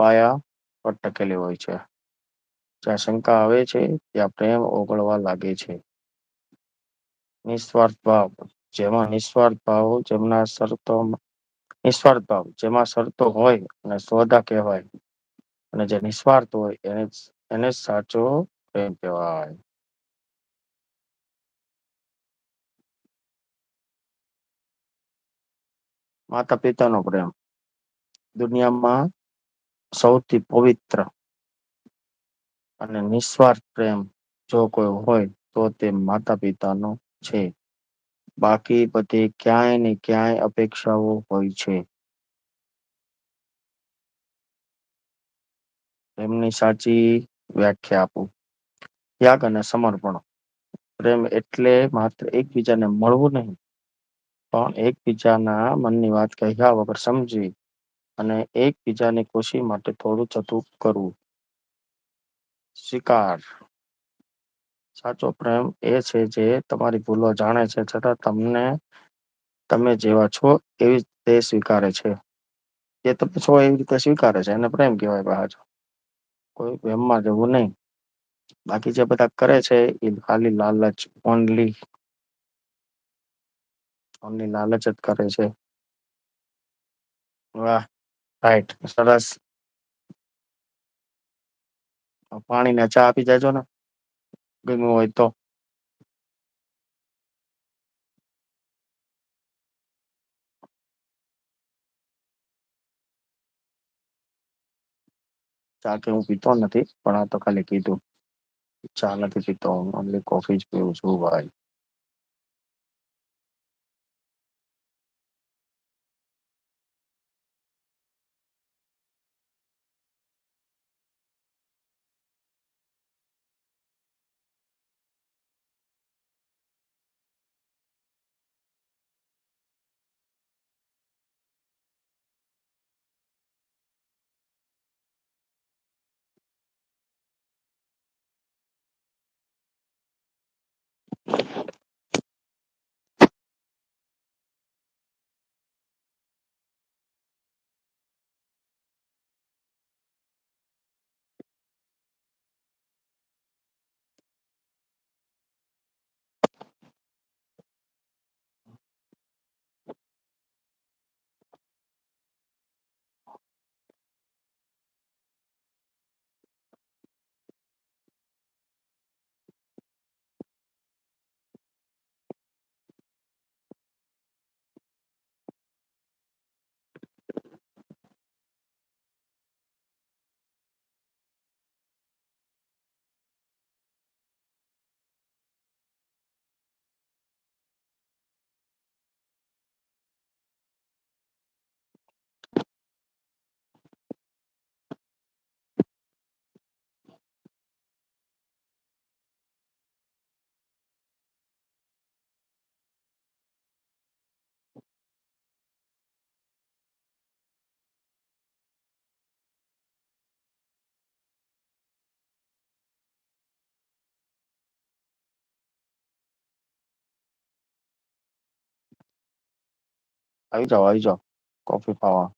પાયા પર ટકેલી હોય છે. જ્યાં શંકા આવે છે ત્યાં પ્રેમ ઓગળવા લાગે છે. નિસ્વાર્થ ભાવ જેમાં નિસ્વાર્થ ભાવ જેમના શરતો નિસ્વાર્થ ભાવ જેમાં શરતો હોય અને સોદા કહેવાય. અને જે નિસ્વાર્થ હોય એને જ સાચો પ્રેમ કહેવાય. માતા પિતા નો પ્રેમ દુનિયામાં સૌથી પવિત્ર અને નિસ્વાર્થ પ્રેમ જો કોઈ હોય તો તે માતા પિતાનો છે. બાકી બધે ક્યાંય ને ક્યાંય અપેક્ષાઓ હોય છે. એમની સાચી વ્યાખ્યા આપું ત્યાગ અને સમર્પણ પ્રેમ એટલે માત્ર એકબીજાને મળવું નહી પણ એકબીજાના મનની વાત કહ્યા વગર સમજી અને એકબીજાની ખુશી માટે થોડું થતું કરવું. શિકાર સાચો પ્રેમ એ છે જે તમારી ભૂલો જાણે છે છતાં તમને તમે જેવા છો એવી તે સ્વીકારે છે. એ તમે છો એવી રીતે સ્વીકારે છે એને પ્રેમ કહેવાય પાછો. કોઈ એમમાં જવું નહી બાકી જે બધા કરે છે એ ખાલી લાલચ ઓનલી લાલચ જ કરે છે. વાહ રાઈટ સરસ. પાણી ને ચા આપી જાજો ને ગમ્યું હોય તો. ચા કે હું પીતો નથી પણ આ તો ખાલી કીધું. ચા નથી પીતો હું ઓનલી કોફી જ પીવું છું ભાઈ. આવી જાઓ કોફી પાવા.